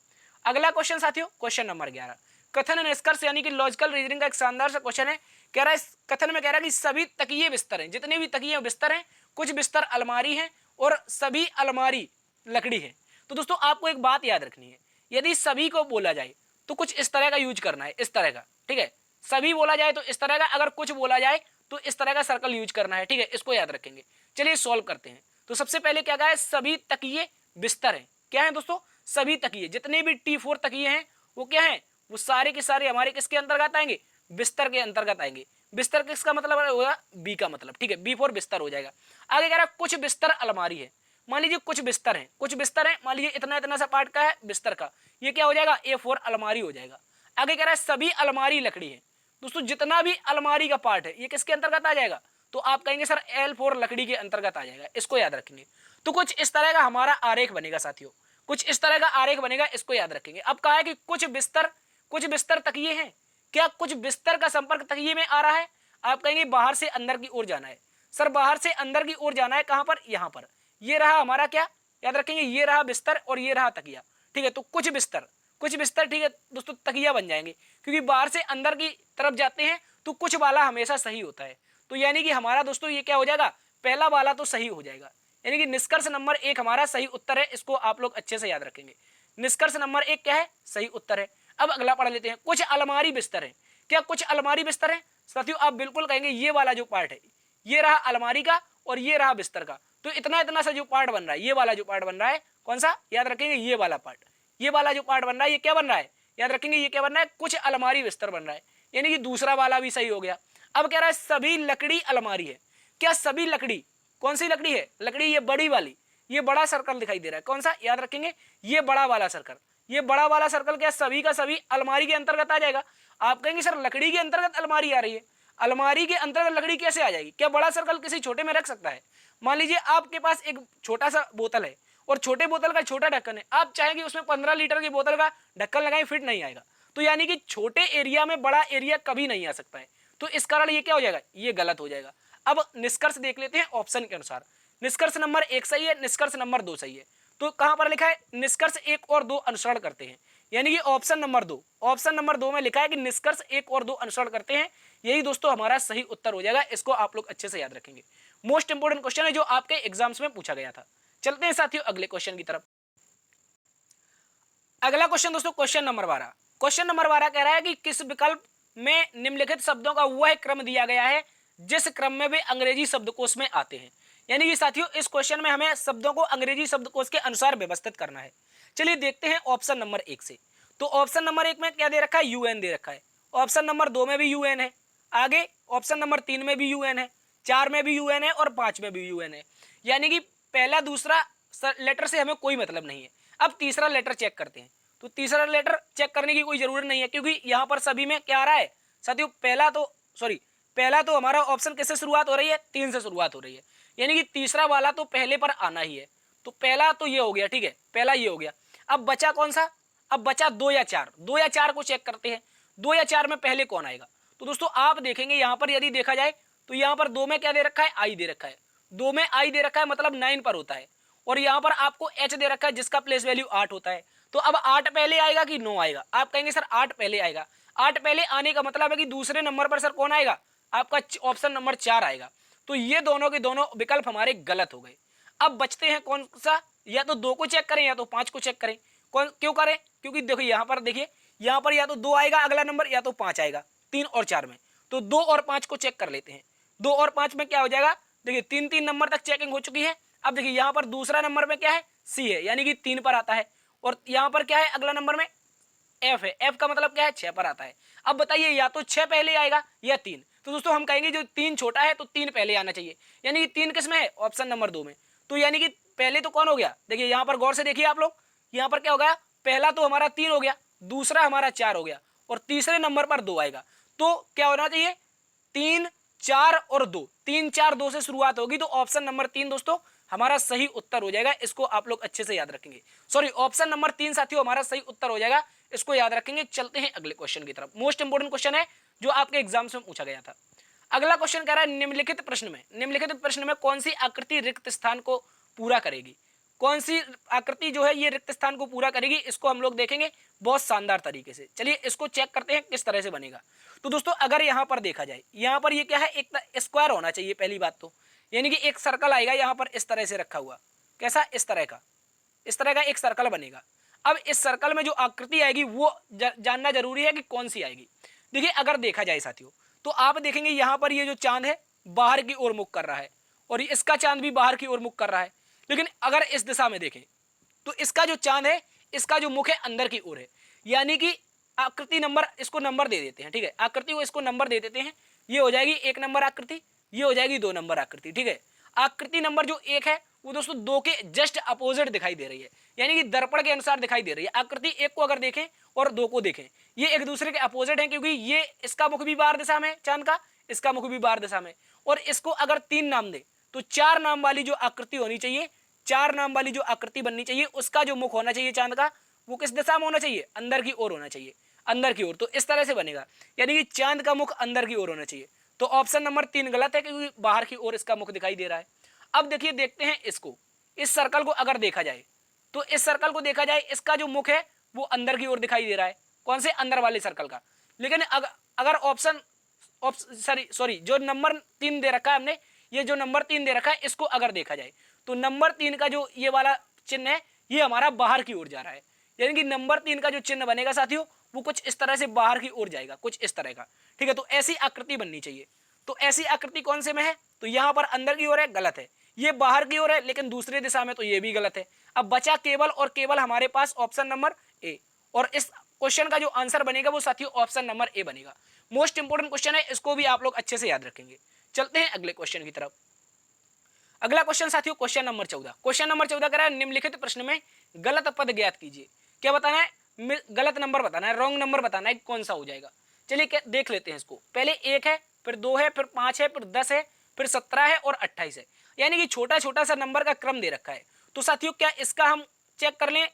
अगला क्वेश्चन साथियों, क्वेश्चन नंबर 11, कथन निष्कर्ष यानी कि लॉजिकल रीजनिंग का एक शानदार सा क्वेश्चन है। कह रहा है, इस कथन में कह रहा है कि सभी तकिए बिस्तर हैं, जितने भी तकिए बिस्तर हैं, कुछ बिस्तर अलमारी हैं और सभी अलमारी लकड़ी है। तो दोस्तों आपको एक बात याद रखनी है, यदि सभी को बोला जाए तो कुछ इस तरह का यूज करना है, इस तरह का। ठीक है, सभी बोला जाए तो इस तरह का, अगर कुछ बोला जाए तो इस तरह का सर्कल यूज करना है। ठीक है, इसको याद रखेंगे। चलिए सॉल्व करते हैं। तो सबसे पहले क्या कहा है, सभी तकिए बिस्तर हैं। क्या है दोस्तों, सभी तकिए, जितने भी T4 तकिए हैं वो क्या है, वो सारे के सारे हमारे किसके अंतर्गत आएंगे, बिस्तर के अंतर्गत आएंगे। बिस्तर किसका मतलब होगा, बी का मतलब। ठीक है, B4 बिस्तर हो जाएगा। आगे कह रहा है कुछ बिस्तर अलमारी है। मान लीजिए कुछ बिस्तर हैं, कुछ बिस्तर हैं, मान लीजिए इतना इतना सा पार्ट का है बिस्तर का, ये क्या हो जाएगा, A4 अलमारी हो जाएगा। आगे कह रहा है सभी अलमारी लकड़ी है। दोस्तों जितना भी अलमारी का पार्ट है ये किसके अंतर्गत आ जाएगा, तो आप कहेंगे सर L4 लकड़ी के अंतर्गत आ जाएगा। इसको याद रखेंगे। तो कुछ इस तरह का हमारा आरेख बनेगा साथियों, कुछ इस तरह का आरेख बनेगा, इसको याद रखेंगे। अब कहा है कि कुछ बिस्तर तकिए हैं। क्या कुछ बिस्तर का संपर्क तकिए में आ रहा है, आप कहेंगे बाहर से अंदर की ओर जाना है। सर बाहर से अंदर की ओर जाना है, कहां पर, यहां पर। ये रहा हमारा क्या, याद रखेंगे, ये रहा बिस्तर और ये रहा तकिया। ठीक है, तो कुछ बिस्तर ठीक है दोस्तों तकिया बन जाएंगे, क्योंकि बाहर से अंदर की तरफ जाते हैं तो कुछ वाला हमेशा सही होता है। तो यानी कि हमारा दोस्तों ये क्या हो जाएगा, पहला वाला तो सही हो जाएगा, यानी कि निष्कर्ष नंबर 1 हमारा सही उत्तर है। इसको आप लोग अच्छे से याद रखेंगे, निष्कर्ष नंबर 1 क्या है, सही उत्तर है। अब अगला पढ़ लेते हैं, कुछ अलमारी बिस्तर है। क्या कुछ अलमारी बिस्तर है साथियों, आप बिल्कुल कहेंगे ये वाला जो पार्ट है, ये रहा अलमारी का और ये रहा बिस्तर का। तो इतना इतना सा जो पार्ट बन रहा है, ये वाला जो पार्ट बन रहा है, कौन सा, याद रखेंगे, ये वाला पार्ट। ये वाला जो पार्ट बन रहा है ये क्या बन रहा है, याद रखेंगे, ये क्या बन रहा है, कुछ अलमारी बिस्तर बन रहा है, यानी कि दूसरा वाला भी सही हो गया। अब कह रहा है सभी लकड़ी अलमारी है। क्या सभी लकड़ी, कौन सी लकड़ी है, लकड़ी ये बड़ी वाली, ये बड़ा सर्कल दिखाई दे रहा है, कौन सा, याद रखेंगे, ये बड़ा वाला सर्कल। ये बड़ा वाला सर्कल क्या सभी का सभी अलमारी के अंतर्गत आ जाएगा। आप कहेंगे सर लकड़ी के अंतर्गत अलमारी आ रही है, अलमारी के अंतर्गत लकड़ी कैसे आ जाएगी, क्या बड़ा सर्कल किसी छोटे में रख सकता है। मान लीजिए आपके पास एक छोटा सा बोतल है और छोटे बोतल का छोटा ढक्कन है, आप चाहेंगे उसमें 15 लीटर की बोतल का ढक्कन लगाएं, फिट नहीं आएगा। तो यानी कि छोटे एरिया में बड़ा एरिया कभी नहीं आ सकता है, तो इस कारण ये क्या हो जाएगा, ये गलत हो जाएगा। अब निष्कर्ष देख लेते हैं ऑप्शन के अनुसार। निष्कर्ष नंबर 1 सही है, निष्कर्ष नंबर 2 सही है। तो कहां पर लिखा है, निष्कर्ष 1 और 2 अनुसरण करते हैं, यानी कि ऑप्शन नंबर 2 में लिखा है कि निष्कर्ष 1 और 2 अनुसरण करते हैं। यही दोस्तों हमारा सही उत्तर हो जाएगा। इसको आप लोग अच्छे से याद रखेंगे, मोस्ट इंपोर्टेंट क्वेश्चन है जो आपके एग्जाम्स में पूछा गया था। चलते हैं साथियों अगले क्वेश्चन की तरफ। अगला क्वेश्चन दोस्तों क्वेश्चन नंबर 12। क्वेश्चन नंबर 12 कह रहा है कि किस विकल्प में निम्नलिखित शब्दों का वह क्रम दिया गया है जिस क्रम में वे अंग्रेजी शब्दकोश में आते हैं। यानी कि साथियों इस क्वेश्चन में हमें शब्दों को अंग्रेजी शब्दकोश के अनुसार व्यवस्थित करना है। चलिए देखते हैं ऑप्शन नंबर 1 से। तो ऑप्शन नंबर 1 में क्या दे रखा है, यूएन दे रखा है, ऑप्शन नंबर 2 में भी यूएन है, आगे ऑप्शन नंबर 3 में भी यूएन है, 4 में भी यूएन है और 5 में भी यूएन है। यानी कि पहला दूसरा लेटर से हमें कोई मतलब नहीं है। अब तीसरा लेटर चेक करते हैं। तो तीसरा लेटर चेक करने की कोई जरूरत नहीं है, क्योंकि यहाँ पर सभी में क्या आ रहा है साथियों, पहला तो हमारा ऑप्शन किससे शुरुआत हो रही है, 3 से शुरुआत हो रही है, यानी कि तीसरा वाला तो पहले पर आना ही है। तो पहला तो ये हो गया, ठीक है, पहला ये हो गया। अब बचा कौन सा, अब बचा 2 या 4, 2 या 4 को चेक करते हैं। 2 या 4 में पहले कौन आएगा। तो दोस्तों आप देखेंगे यहाँ पर यदि देखा जाए तो यहाँ पर 2 में क्या दे रखा है, आई दे रखा है, 2 में आई दे रखा है, मतलब 9 पर होता है। और यहाँ पर आपको एच दे रखा है जिसका प्लेस वैल्यू 8 होता है। तो अब 8 पहले आएगा कि 9 आएगा, आप कहेंगे सर 8 पहले आएगा। 8 पहले आने का मतलब है कि दूसरे नंबर पर सर कौन आएगा, आपका ऑप्शन नंबर 4 आएगा। तो ये दोनों के दोनों विकल्प हमारे गलत हो गए। अब बचते हैं कौन सा, या तो 2 को चेक करें या तो 5 को चेक करें। कौन क्यों करें, क्योंकि देखो यहाँ पर देखिए, यहाँ पर या तो 2 आएगा अगला नंबर या तो 5 आएगा, 3 और 4 में। तो 2 और 5 को चेक कर लेते हैं। 2 और 5 में क्या हो जाएगा, देखिए 3 नंबर तक चेकिंग हो चुकी है। अब देखिए यहाँ पर दूसरा नंबर में क्या है, सी है, यानी कि 3 पर आता है। और यहाँ पर क्या है, अगला नंबर में एफ है, एफ का मतलब क्या है, 6 पर आता है। अब बताइए या तो 6 पहले आएगा या 3। तो दोस्तों हम कहेंगे जो 3 छोटा है तो 3 पहले आना चाहिए, यानी कि 3 किस में है, ऑप्शन नंबर 2 में। तो यानी कि पहले तो कौन हो गया, देखिए यहाँ पर गौर से देखिए आप लोग, यहाँ पर क्या हो गया, पहला तो हमारा 3 हो गया, दूसरा हमारा 4 हो गया, और तीसरे नंबर पर 2 आएगा। तो क्या होना चाहिए, 3 4 और 2, 3 4 2 से शुरुआत होगी। तो ऑप्शन नंबर 3 दोस्तों हमारा सही उत्तर हो जाएगा। इसको आप लोग अच्छे से याद रखेंगे। सॉरी, ऑप्शन नंबर 3 साथियों हमारा सही उत्तर हो जाएगा, इसको याद रखेंगे। चलते हैं अगले क्वेश्चन की तरफ। मोस्ट इंपोर्टेंट क्वेश्चन है जो आपके एग्जाम में पूछा गया था। अगला क्वेश्चन कह रहा है निम्नलिखित प्रश्न में कौन सी आकृति रिक्त स्थान को पूरा करेगी। कौन सी आकृति जो है ये रिक्त स्थान को पूरा करेगी, इसको हम लोग देखेंगे बहुत शानदार तरीके से। चलिए इसको चेक करते हैं किस तरह से बनेगा। तो दोस्तों अगर यहाँ पर देखा जाए, यहाँ पर ये क्या है, एक स्क्वायर होना चाहिए पहली बात तो, यानी कि एक सर्कल आएगा यहाँ पर इस तरह से रखा हुआ, कैसा, इस तरह का एक सर्कल बनेगा। अब इस सर्कल में जो आकृति आएगी वो जानना जरूरी है कि कौन सी आएगी। देखिए अगर देखा जाए साथियों, तो आप देखेंगे यहाँ पर ये जो चांद है बाहर की ओर मुख कर रहा है, और इसका चांद भी बाहर की ओर मुख कर रहा है। लेकिन अगर इस दिशा में देखें तो इसका जो चांद है, इसका जो मुख है अंदर की ओर है, यानी कि आकृति नंबर, इसको नंबर दे देते हैं, ठीक है, आकृति को इसको नंबर दे देते हैं। ये हो जाएगी 1 नंबर आकृति, ये हो जाएगी 2 नंबर आकृति, ठीक है। आकृति नंबर जो 1 है वो दोस्तों 2 के जस्ट अपोजिट दिखाई दे रही है, यानी कि दर्पण के अनुसार दिखाई दे रही है। आकृति 1 को अगर देखें और 2 को देखें, ये एक दूसरे के अपोजिट हैं, क्योंकि ये इसका मुख भी बाहर दिशा में, चांद का इसका मुख भी बाहर दिशा में। और इसको अगर 3 नाम दे तो 4 नाम वाली जो आकृति होनी चाहिए, 4 नाम वाली जो आकृति बननी चाहिए, उसका जो मुख होना चाहिए चांद का, वो किस दिशा में होना चाहिए, अंदर की ओर होना चाहिए, अंदर की ओर। तो इस तरह से बनेगा, यानी कि चांद का मुख अंदर की ओर होना चाहिए। तो ऑप्शन नंबर 3 गलत है, क्योंकि बाहर की ओर इसका मुख दिखाई दे रहा है। अब देखिए, देखते हैं इसको, इस सर्कल को अगर देखा जाए तो इस सर्कल को देखा जाए, इसका जो मुख है वो अंदर की ओर दिखाई दे रहा है, कौन से, अंदर वाले सर्कल का। लेकिन अगर ऑप्शन सॉरी जो नंबर 3 दे रखा है हमने, ये जो नंबर 3 दे रखा है, इसको अगर देखा जाए तो नंबर 3 का जो ये वाला चिन्ह है ये हमारा बाहर की ओर जा रहा है, यानी कि नंबर 3 का जो चिन्ह बनेगा साथियों वो कुछ इस तरह से बाहर की ओर जाएगा, कुछ इस तरह का, ठीक है। तो ऐसी आकृति बननी चाहिए। तो ऐसी आकृति कौन से में है, तो यहाँ पर अंदर की ओर है, गलत है। ये बाहर की ओर है लेकिन दूसरे दिशा में, तो ये भी गलत है। अब बचा केवल और केवल हमारे पास ऑप्शन नंबर ए, और इस क्वेश्चन का जो आंसर बनेगा वो साथियों ऑप्शन नंबर ए बनेगा। मोस्ट इंपोर्टेंट क्वेश्चन है, इसको भी आप लोग अच्छे से याद रखेंगे। चलते हैं अगले क्वेश्चन की तरफ। अगला क्वेश्चन साथियों क्वेश्चन नंबर 14। क्वेश्चन नंबर 14 कह रहा है निम्नलिखित प्रश्न में गलत पद ज्ञात कीजिए। क्या बताना है, गलत नंबर बताना है, रॉन्ग नंबर बताना है, कौन सा हो जाएगा। चलिए देख लेते हैं इसको। पहले 1 है, फिर 2 है, फिर 5 है, फिर 10 है, फिर 17 है और 28 है, यानी कि छोटा छोटा सा नंबर का क्रम दे रखा है। तो साथियों क्या इसका हम चेक कर लें,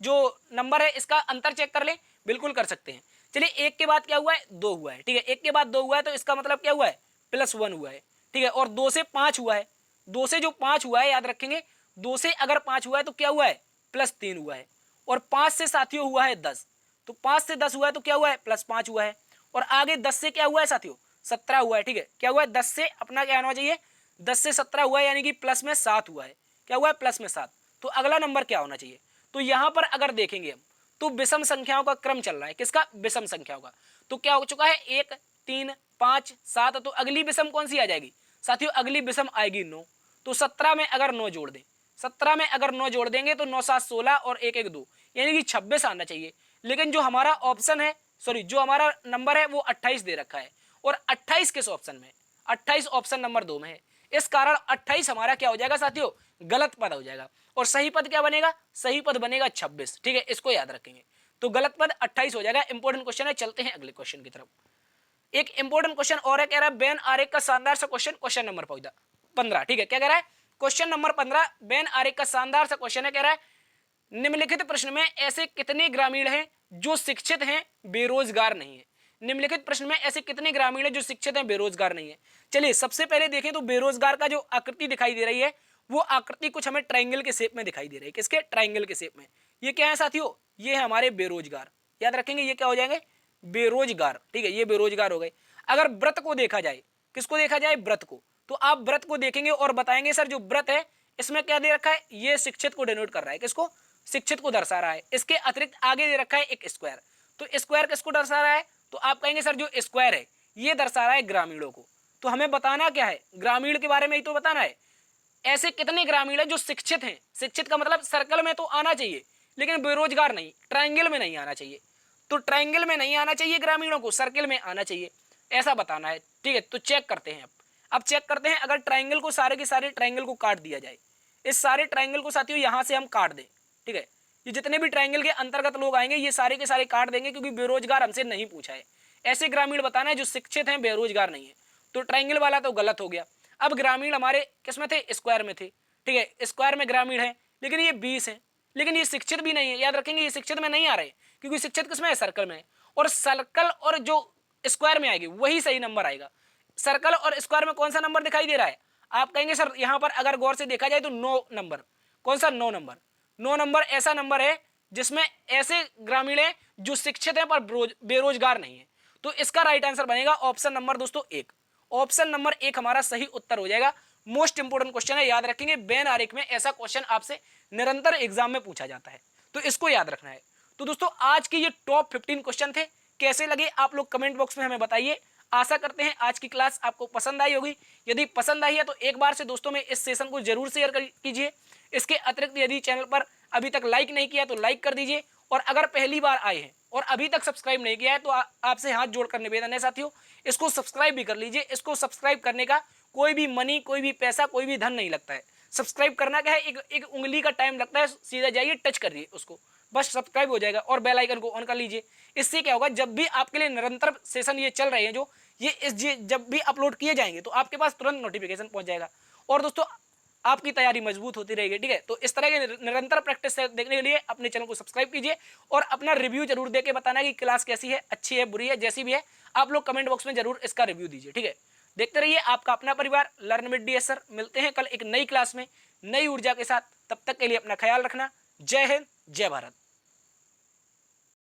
जो नंबर है इसका अंतर चेक कर लें, बिल्कुल कर सकते हैं। चलिए 1 के बाद क्या हुआ है, 2 हुआ है, ठीक है। 1 के बाद 2 हुआ है तो इसका मतलब क्या हुआ है, +1 हुआ है, ठीक है। और 2 से 5 हुआ है, 2 से जो 5 हुआ है याद रखेंगे, 2 से अगर 5 हुआ है तो क्या हुआ है, +3 हुआ है। और 5 से साथियों हुआ है 10, तो 5 से 10 हुआ है तो क्या हुआ है, +5 हुआ है। और आगे 10 से क्या हुआ है साथियों, 17 हुआ है, ठीक है। क्या हुआ है, 10 से अपना क्या आना चाहिए, 10 से 17 हुआ है, यानी कि प्लस में 7 हुआ है। क्या हुआ है, प्लस में 7। तो अगला नंबर क्या होना चाहिए, तो यहां पर अगर देखेंगे हम तो विषम संख्याओं का क्रम चल रहा है, किसका, विषम संख्याओं का। तो क्या हो चुका है, 1 3 5 7, तो अगली विषम कौन सी आ जाएगी साथियों, अगली विषम आएगी 9। तो 17 में अगर 9 जोड़ दें, 17 में अगर 9 जोड़ देंगे तो 9 7 16 और 1 1 2, यानी कि 26 आना चाहिए। लेकिन जो हमारा ऑप्शन है सॉरी जो हमारा नंबर है वो 28 दे रखा है और 28 किस ऑप्शन में, 28 ऑप्शन नंबर 2 में है। इस कारण 28 हमारा क्या हो जाएगा साथियों, गलत पद हो जाएगा। और सही पद क्या बनेगा, सही पद बनेगा 26। ठीक है, इसको याद रखेंगे। तो गलत पद 28 हो जाएगा। इंपॉर्टेंट क्वेश्चन है, चलते हैं अगले क्वेश्चन की तरफ। एक इंपॉर्टेंट क्वेश्चन और है, कह रहा है बेन आरेख का शानदार सा क्वेश्चन, क्वेश्चन नंबर 15। ठीक है, क्या कह रहा है, क्वेश्चन नंबर 15 बेन आरेख का शानदार सा क्वेश्चन है। कह रहा है निम्नलिखित प्रश्न में ऐसे कितने ग्रामीण हैं जो शिक्षित हैं बेरोजगार नहीं है। निम्नलिखित प्रश्न में ऐसे कितने ग्रामीण हैं जो शिक्षित हैं बेरोजगार नहीं है। चलिए सबसे पहले देखें तो बेरोजगार का जो आकृति दिखाई दे रही है वो आकृति कुछ हमें ट्राइंगल के शेप में दिखाई दे रही है। किसके, ट्राइंगल के शेप में। ये क्या है साथियों, ये है हमारे बेरोजगार। याद रखेंगे ये क्या हो जाएंगे, बेरोजगार। ठीक है, ये बेरोजगार हो गए। अगर व्रत को देखा जाए, किसको देखा जाए, व्रत को, तो आप व्रत को देखेंगे और बताएंगे सर जो व्रत है इसमें क्या दे रखा है, ये शिक्षित को डिनोट कर रहा है। किसको, शिक्षित को दर्शा रहा है। इसके अतिरिक्त आगे दे रखा है एक स्क्वायर, तो स्क्वायर किसको दर्शा रहा है, तो आप कहेंगे सर जो स्क्वायर है ये दर्शा रहा है ग्रामीणों को। तो हमें बताना क्या है, ग्रामीण के बारे में ही तो बताना है। ऐसे कितने ग्रामीण है जो शिक्षित हैं, शिक्षित का मतलब सर्कल में तो आना चाहिए लेकिन बेरोजगार नहीं, ट्राइंगल में नहीं आना चाहिए। तो ट्राइंगल में नहीं आना चाहिए ग्रामीणों को, सर्कल में आना चाहिए, ऐसा बताना है। ठीक है, तो चेक करते हैं। अब चेक करते हैं, अगर ट्राइंगल को सारे के सारे ट्राइंगल को काट दिया जाए, इस सारे ट्राइंगल को साथियों यहां से हम काट दें। ठीक है, ये जितने भी ट्राइंगल के अंतर्गत लोग आएंगे ये सारे के सारे काट देंगे क्योंकि बेरोजगार हमसे नहीं पूछा है। ऐसे ग्रामीण बताना है जो शिक्षित हैं बेरोजगार नहीं है। तो ट्राइंगल वाला तो गलत हो गया। अब ग्रामीण हमारे किस में थे, स्क्वायर में थे। ठीक है, स्क्वायर में ग्रामीण है लेकिन ये 20 है, लेकिन ये शिक्षित भी नहीं है। याद रखेंगे ये शिक्षित में नहीं आ रहे क्योंकि शिक्षित किसमें है, सर्कल में है। और सर्कल और जो स्क्वायर में आएगी वही सही नंबर आएगा। सर्कल और स्क्वायर में कौन सा नंबर दिखाई दे रहा है, आप कहेंगे सर यहां पर अगर गौर से देखा जाए तो 9 नंबर। कौन सा, 9 नंबर। 9 नंबर ऐसा नंबर है जिसमें ऐसे ग्रामीण है जो शिक्षित है पर बेरोजगार नहीं है। तो इसका राइट आंसर बनेगा ऑप्शन नंबर दोस्तों 1। ऑप्शन नंबर 1 हमारा सही उत्तर हो जाएगा। मोस्ट इंपोर्टेंट क्वेश्चन है, याद रखेंगे। बेन आरेख में ऐसा क्वेश्चन आपसे निरंतर एग्जाम में पूछा जाता है, तो इसको याद रखना है। तो दोस्तों आज के ये टॉप 15 क्वेश्चन थे, कैसे लगे आप लोग कमेंट बॉक्स में हमें बताइए। आशा करते हैं आज की क्लास आपको पसंद आई होगी। यदि पसंद आई है तो एक बार से दोस्तों में इस सेशन को जरूर शेयर कीजिए। इसके अतिरिक्त यदि चैनल पर अभी तक लाइक नहीं किया तो लाइक कर दीजिए, और अगर पहली बार आए हैं और अभी तक सब्सक्राइब नहीं किया है तो आपसे हाथ जोड़कर निवेदन है साथियों, इसको सब्सक्राइब भी कर लीजिए। इसको सब्सक्राइब करने का कोई भी मनी, कोई भी पैसा, कोई भी धन नहीं लगता है। सब्सक्राइब करना क्या है, एक उंगली का टाइम लगता है, सीधा जाइए टच करिए उसको, बस सब्सक्राइब हो जाएगा। और बेल आइकन को ऑन कर लीजिए। इससे क्या होगा, जब भी आपके लिए निरंतर सेशन ये चल रहे हैं जो ये जब भी अपलोड किए जाएंगे तो आपके पास तुरंत नोटिफिकेशन पहुंच जाएगा। और दोस्तों आपकी तैयारी मजबूत होती रहेगी। ठीक है, तो इस तरह के निरंतर प्रैक्टिस देखने के लिए अपने चैनल को सब्सक्राइब कीजिए और अपना रिव्यू जरूर देके बताना कि क्लास कैसी है, अच्छी है, बुरी है, जैसी भी है आप लोग कमेंट बॉक्स में जरूर इसका रिव्यू दीजिए। ठीक है, देखते रहिए आपका अपना परिवार लर्न विद डीएस सर। मिलते हैं कल एक नई क्लास में नई ऊर्जा के साथ, तब तक के लिए अपना ख्याल रखना। जय हिंद, जय भारत।